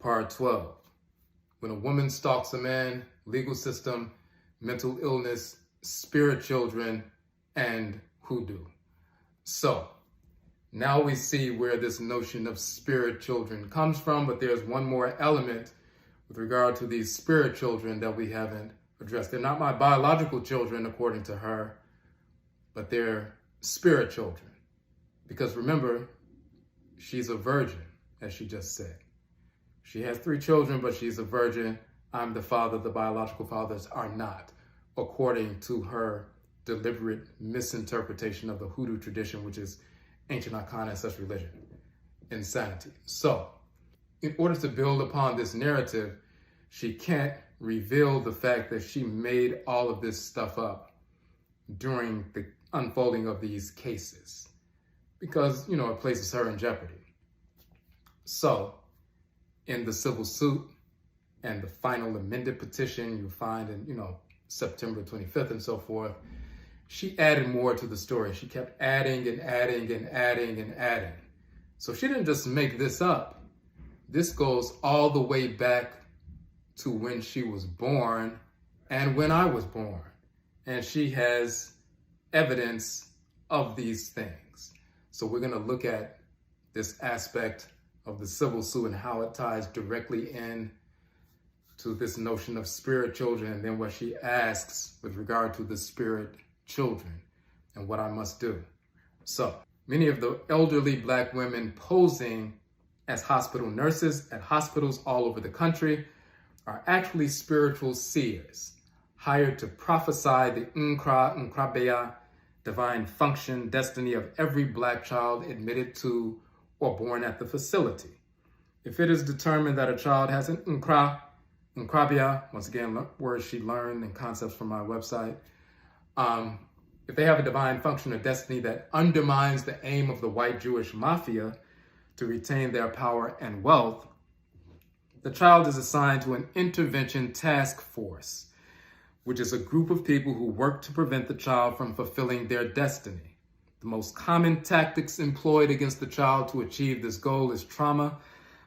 Part 12. When a woman stalks a man, legal system, mental illness, spirit children, and hoodoo. So, now we see where this notion of spirit children comes from, but there's one more element with regard to these spirit children that we haven't addressed. They're not my biological children, according to her, but they're spirit children. Because remember, she's a virgin, as she just said. She has 3 children, but she's a virgin. I'm the father. The biological fathers are not, according to her deliberate misinterpretation of the Hoodoo tradition, which is ancient Akhan ancestral religion. Insanity. So, in order to build upon this narrative, she can't reveal the fact that she made all of this stuff up during the unfolding of these cases, because, it places her in jeopardy. So, in the civil suit and the final amended petition you find in, September 25th and so forth, she added more to the story. She kept adding and adding and adding and adding. So she didn't just make this up. This goes all the way back to when she was born and when I was born. And she has evidence of these things. So we're going to look at this aspect of the civil suit and how it ties directly in to this notion of spirit children, and then what she asks with regard to the spirit children and what I must do. So, many of the elderly Black women posing as hospital nurses at hospitals all over the country are actually spiritual seers, hired to prophesy the Nkrabeya, divine function, destiny of every Black child admitted to or born at the facility. If it is determined that a child has an Nkrabeya, once again, words she learned and concepts from my website, if they have a divine function or destiny that undermines the aim of the white Jewish mafia to retain their power and wealth, the child is assigned to an intervention task force, which is a group of people who work to prevent the child from fulfilling their destiny. The most common tactics employed against the child to achieve this goal is trauma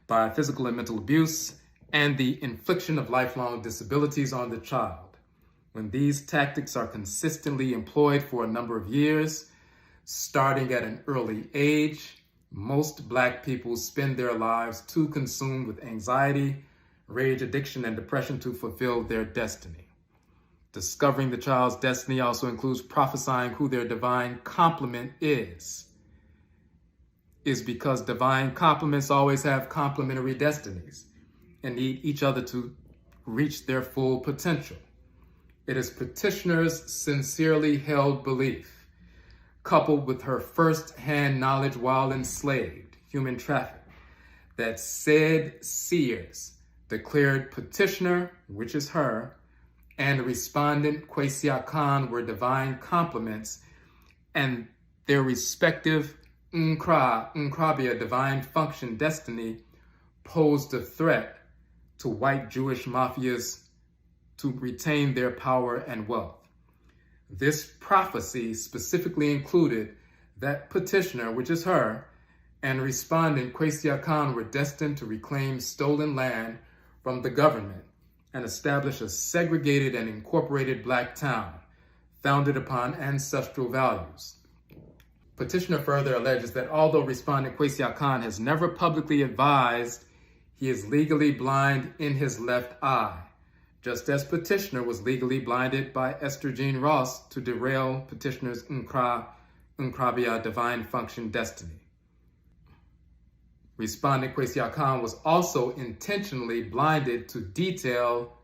by physical and mental abuse and the infliction of lifelong disabilities on the child. When these tactics are consistently employed for a number of years, starting at an early age, most Black people spend their lives too consumed with anxiety, rage, addiction, and depression to fulfill their destiny. Discovering the child's destiny also includes prophesying who their divine complement is because divine complements always have complementary destinies and need each other to reach their full potential. It is petitioner's sincerely held belief, coupled with her first-hand knowledge while enslaved, human trafficked, that said seers declared petitioner, which is her, and respondent Kwesi Akhan were divine complements, and their respective Nkrabeya, divine function destiny, posed a threat to white Jewish mafias to retain their power and wealth. This prophecy specifically included that petitioner, which is her, and respondent Kwesi Akhan were destined to reclaim stolen land from the government and establish a segregated and incorporated Black town founded upon ancestral values. Petitioner further alleges that although respondent Kwesi Akhan has never publicly advised he is legally blind in his left eye, just as petitioner was legally blinded by Esther Jean Ross to derail petitioner's Nkrabeya divine function destiny. Respondent Kwesi Akhan was also intentionally blinded to detail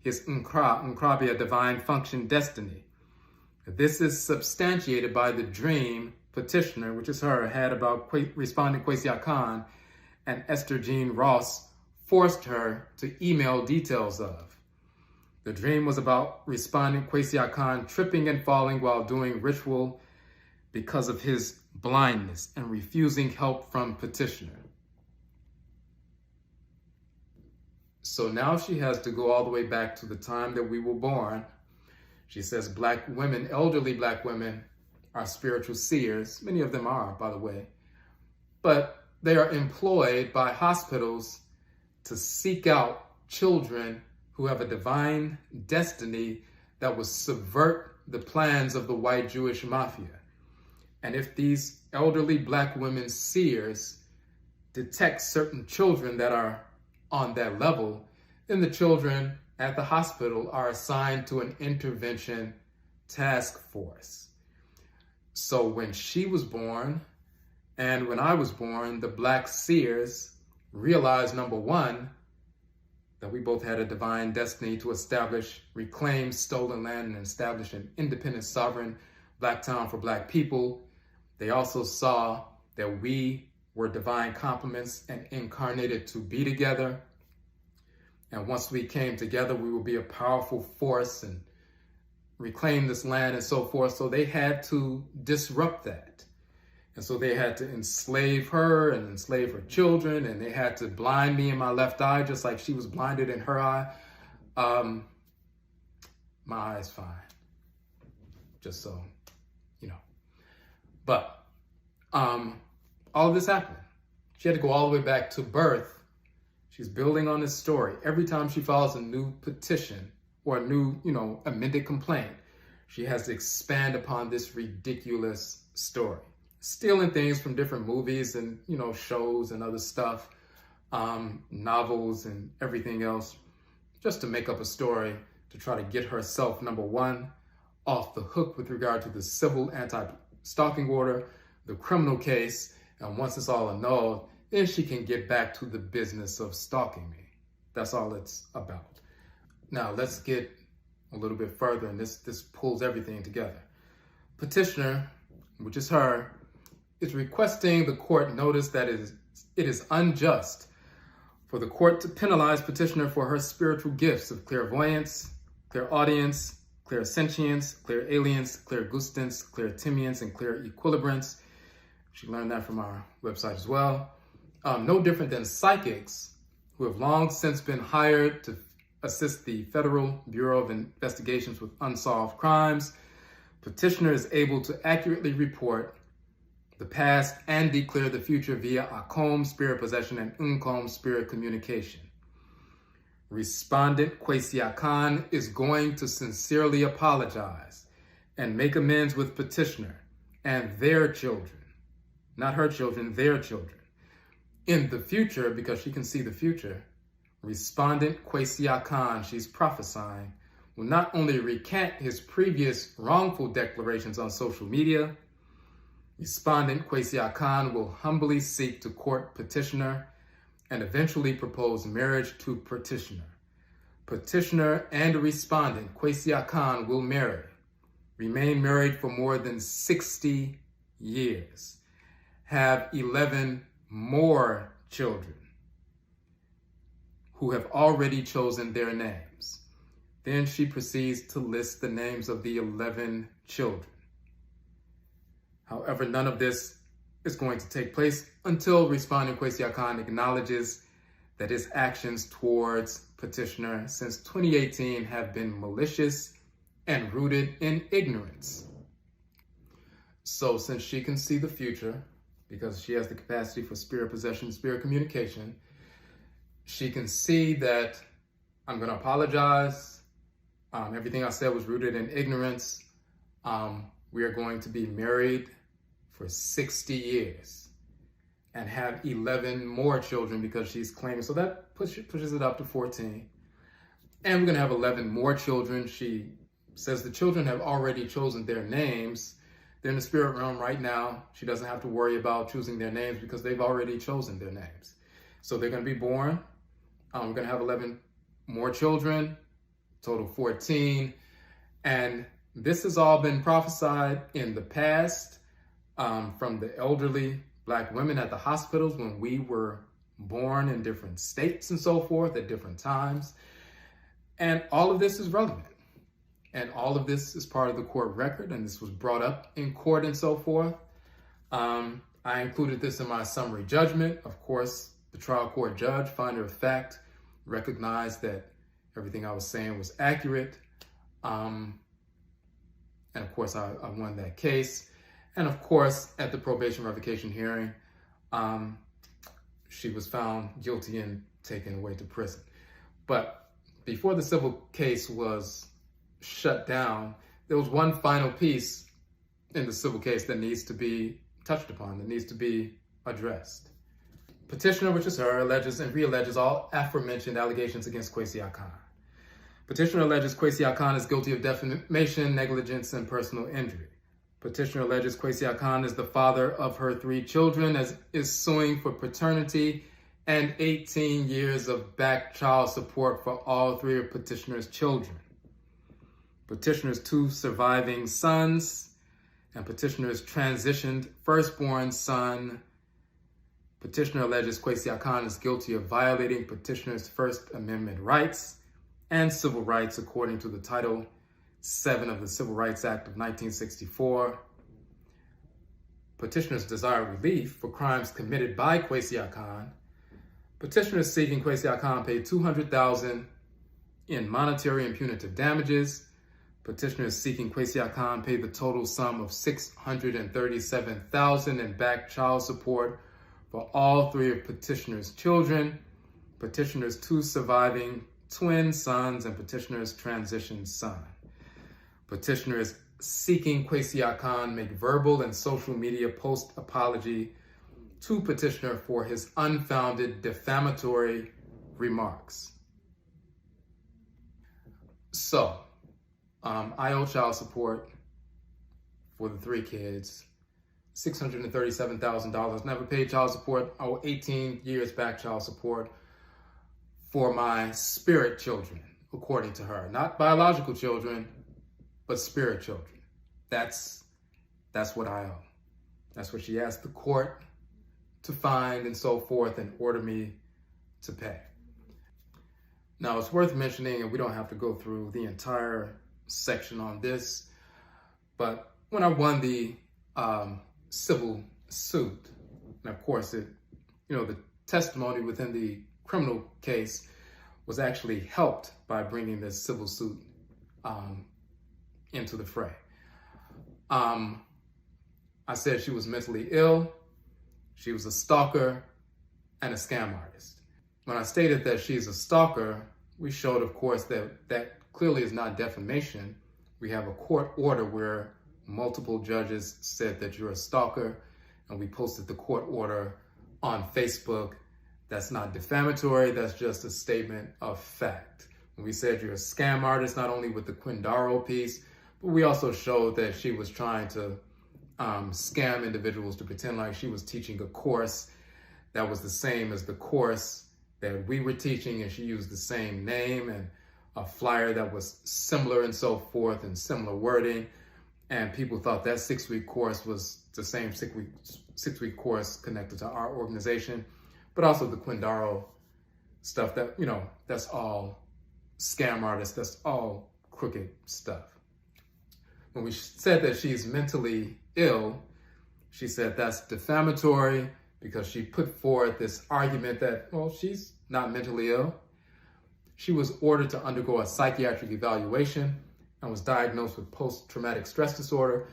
his Nkrabeya divine function destiny. This is substantiated by the dream petitioner, which is her, had about respondent Kwesi Akhan and Esther Jean Ross forced her to email details of. The dream was about respondent Kwesi Akhan tripping and falling while doing ritual because of his blindness and refusing help from petitioner. So now she has to go all the way back to the time that we were born. She says Black women, elderly Black women, are spiritual seers. Many of them are, by the way. But they are employed by hospitals to seek out children who have a divine destiny that will subvert the plans of the white Jewish mafia. And if these elderly black women seers detect certain children that are on that level, then the children at the hospital are assigned to an intervention task force. So when she was born and when I was born, the black seers realized, number one, that we both had a divine destiny to establish, reclaim stolen land and establish an independent, sovereign black town for black people. They also saw that we were divine complements and incarnated to be together. And once we came together, we would be a powerful force and reclaim this land and so forth. So they had to disrupt that. And so they had to enslave her and enslave her children, and they had to blind me in my left eye, just like she was blinded in her eye. My eye's fine, just so you know. But all of this happened. She had to go all the way back to birth. She's building on this story. Every time she files a new petition or a new, amended complaint, she has to expand upon this ridiculous story. Stealing things from different movies and, shows and other stuff, novels and everything else, just to make up a story to try to get herself, number one, off the hook with regard to the civil anti-stalking order, the criminal case, and once it's all annulled, then she can get back to the business of stalking me. That's all it's about. Now, let's get a little bit further, and this pulls everything together. Petitioner, which is her, is requesting the court notice that it is unjust for the court to penalize petitioner for her spiritual gifts of clairvoyance, clairaudience, clairsentience, clairalience, clairgustance, clairtimience, and clairequilibrance. She learned that from our website as well. No different than psychics who have long since been hired to assist the Federal Bureau of Investigations with unsolved crimes. Petitioner is able to accurately report the past and declare the future via Akhan spirit possession and Unkom spirit communication. Respondent Kwesi Akhan is going to sincerely apologize and make amends with petitioner and their children, not her children, their children. In the future, because she can see the future, respondent Kwesi Akhan, she's prophesying, will not only recant his previous wrongful declarations on social media. Respondent Kwesi Akhan will humbly seek to court petitioner and eventually propose marriage to petitioner. Petitioner and respondent Kwesi Akhan will marry, remain married for more than 60 years, have 11 more children who have already chosen their names. Then she proceeds to list the names of the 11 children. However, none of this is going to take place until respondent Kwesi Akhan acknowledges that his actions towards petitioner since 2018 have been malicious and rooted in ignorance. So since she can see the future, because she has the capacity for spirit possession, spirit communication, she can see that I'm going to apologize. Everything I said was rooted in ignorance. We are going to be married for 60 years and have 11 more children because she's claiming. So that pushes it up to 14. And we're going to have 11 more children. She says the children have already chosen their names. They're in the spirit realm right now. She doesn't have to worry about choosing their names because they've already chosen their names. So they're going to be born. We're going to have 11 more children, total 14. And this has all been prophesied in the past from the elderly Black women at the hospitals when we were born in different states and so forth at different times. And all of this is relevant. And all of this is part of the court record, and this was brought up in court and so forth. I included this in my summary judgment. Of course, the trial court judge, finder of fact, recognized that everything I was saying was accurate. And of course, I won that case. And of course, at the probation revocation hearing, she was found guilty in taken away to prison. But before the civil case was shut down, there was one final piece in the civil case that needs to be touched upon, that needs to be addressed. Petitioner, which is her, alleges and realleges all aforementioned allegations against Kwesi Akhan. Petitioner alleges Kwesi Akhan is guilty of defamation, negligence, and personal injury. Petitioner alleges Kwesi Akhan is the father of her 3 children, as is suing for paternity and 18 years of back child support for all 3 of petitioner's children. Petitioner's 2 surviving sons and petitioner's transitioned firstborn son. Petitioner alleges Kwesi Akhan is guilty of violating petitioner's First Amendment rights and civil rights according to the Title 7 of the Civil Rights Act of 1964. Petitioners desire relief for crimes committed by Kwesi Akhan. Petitioner is seeking Kwesi Akhan pay $200,000 in monetary and punitive damages. Petitioner is seeking Kwesi Akhan pay the total sum of $637,000 in back child support for all 3 of petitioner's children, petitioner's 2 surviving twin sons, and petitioner's transitioned son. Petitioner is seeking Kwesi Akhan make verbal and social media post apology to petitioner for his unfounded defamatory remarks. So, I owe child support for the 3 kids, $637,000. Never paid child support. I owe 18 years back child support for my spirit children, according to her. Not biological children, but spirit children. That's what I owe. That's what she asked the court to find and so forth and order me to pay. Now, it's worth mentioning, and we don't have to go through the entire section on this, but when I won the civil suit, and of course, the testimony within the criminal case was actually helped by bringing this civil suit into the fray. I said she was mentally ill, she was a stalker, and a scam artist. When I stated that she's a stalker, we showed, of course, that that clearly is not defamation. We have a court order where multiple judges said that you're a stalker, and we posted the court order on Facebook. That's not defamatory, that's just a statement of fact. When we said you're a scam artist, not only with the Quindaro piece, but we also showed that she was trying to scam individuals to pretend like she was teaching a course that was the same as the course that we were teaching, and she used the same name and a flyer that was similar and so forth and similar wording. And people thought that 6-week course was the same six-week course connected to our organization, but also the Quindaro stuff that, that's all scam artists, that's all crooked stuff. When we said that she's mentally ill, she said that's defamatory because she put forth this argument that, well, she's not mentally ill. She was ordered to undergo a psychiatric evaluation and was diagnosed with post-traumatic stress disorder.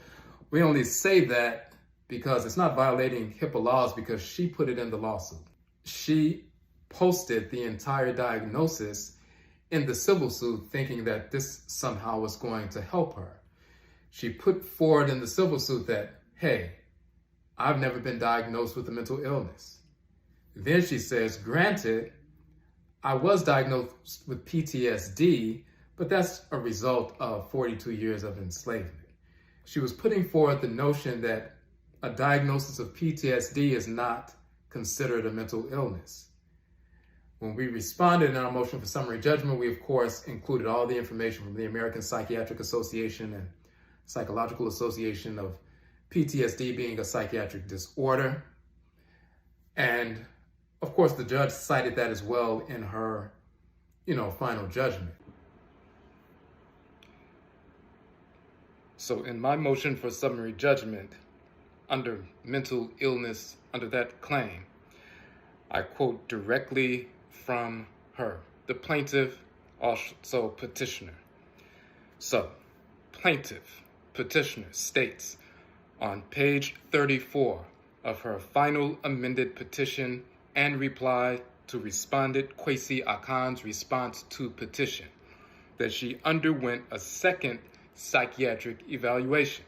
We only say that because it's not violating HIPAA laws because she put it in the lawsuit. She posted the entire diagnosis in the civil suit thinking that this somehow was going to help her. She put forward in the civil suit that, hey, I've never been diagnosed with a mental illness. Then she says, granted, I was diagnosed with PTSD, but that's a result of 42 years of enslavement. She was putting forward the notion that a diagnosis of PTSD is not considered a mental illness. When we responded in our motion for summary judgment, we of course included all the information from the American Psychiatric Association and Psychological Association of PTSD being a psychiatric disorder. And of course, the judge cited that as well in her, final judgment. So in my motion for summary judgment, under mental illness, under that claim, I quote directly from her, the plaintiff, also petitioner. So, plaintiff, petitioner states on page 34 of her final amended petition and reply to respondent Kwesi Akhan's response to petition that she underwent a second psychiatric evaluation.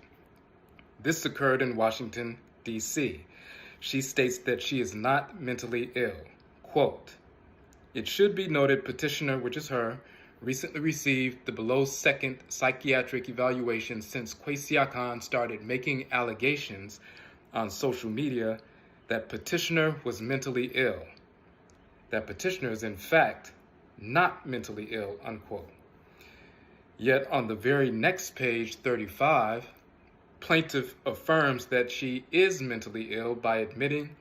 This occurred in Washington, D.C. She states that she is not mentally ill. Quote, "It should be noted petitioner, which is her, recently received the below second psychiatric evaluation since Kwesi Akhan started making allegations on social media that petitioner was mentally ill. That petitioner is in fact not mentally ill," unquote. Yet on the very next page, 35, plaintiff affirms that she is mentally ill by admitting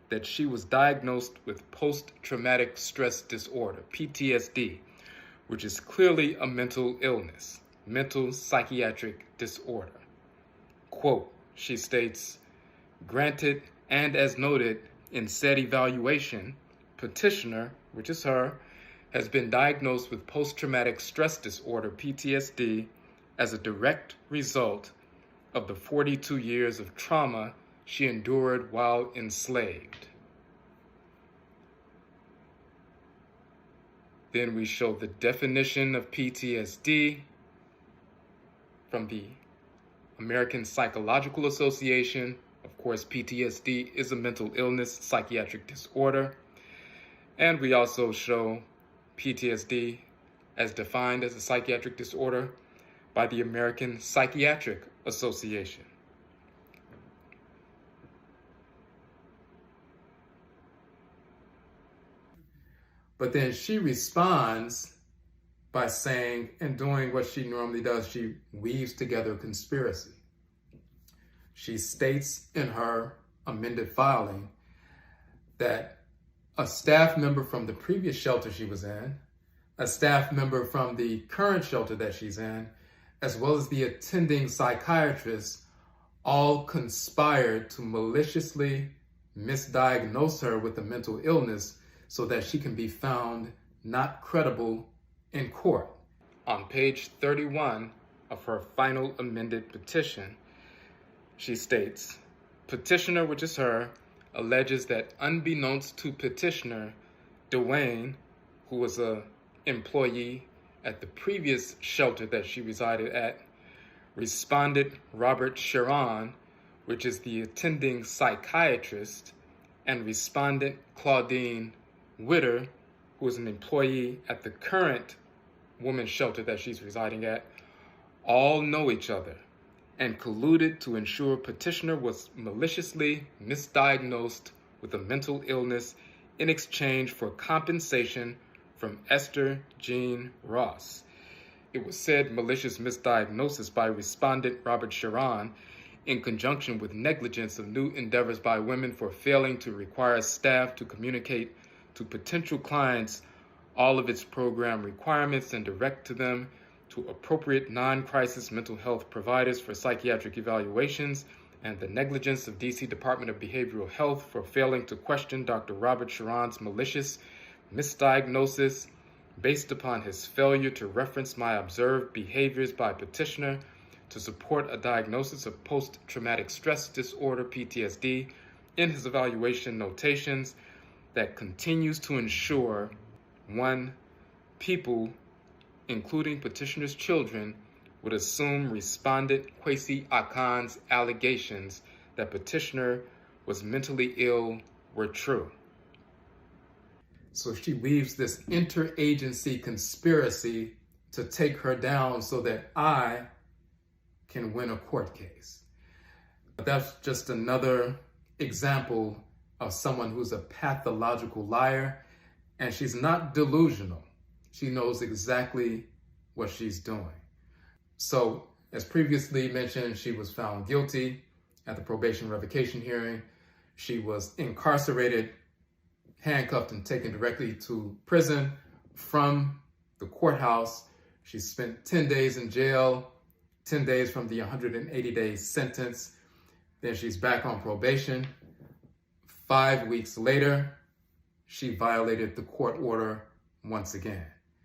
that she was diagnosed with post-traumatic stress disorder, PTSD, which is clearly a mental illness, mental psychiatric disorder. Quote, she states, "Granted, and as noted in said evaluation, petitioner, which is her, has been diagnosed with post-traumatic stress disorder, PTSD, as a direct result of the 42 years of trauma she endured while enslaved." Then we show the definition of PTSD from the American Psychological Association. Of course, PTSD is a mental illness, psychiatric disorder. And we also show PTSD as defined as a psychiatric disorder by the American Psychiatric Association. But then she responds by saying and doing what she normally does. She weaves together a conspiracy. She states in her amended filing that a staff member from the previous shelter she was in, a staff member from the current shelter that she's in, as well as the attending psychiatrist, all conspired to maliciously misdiagnose her with a mental illness so that she can be found not credible in court. On page 31 of her final amended petition, she states, petitioner, which is her, alleges that unbeknownst to petitioner, Dwayne, who was an employee at the previous shelter that she resided at, respondent Robert Sharon, which is the attending psychiatrist, and respondent Claudine Witter, who is an employee at the current women's shelter that she's residing at, all know each other and colluded to ensure petitioner was maliciously misdiagnosed with a mental illness in exchange for compensation from Esther Jean Ross. It was said malicious misdiagnosis by respondent Robert Sharon in conjunction with negligence of new endeavors by women for failing to require staff to communicate to potential clients all of its program requirements and direct to them to appropriate non-crisis mental health providers for psychiatric evaluations, and the negligence of DC Department of Behavioral Health for failing to question Dr. Robert Sharon's malicious misdiagnosis based upon his failure to reference my observed behaviors by petitioner to support a diagnosis of post-traumatic stress disorder, PTSD, in his evaluation notations that continues to ensure, 1, people, including petitioner's children, would assume respondent Kwesi Akhan's allegations that petitioner was mentally ill were true. So she weaves this interagency conspiracy to take her down so that I can win a court case. But that's just another example of someone who's a pathological liar, and she's not delusional. She knows exactly what she's doing. So, as previously mentioned, she was found guilty at the probation revocation hearing. She was incarcerated, handcuffed, and taken directly to prison from the courthouse. She spent 10 days in jail, 10 days from the 180-day sentence. Then she's back on probation. 5 weeks later, she violated the court order once again.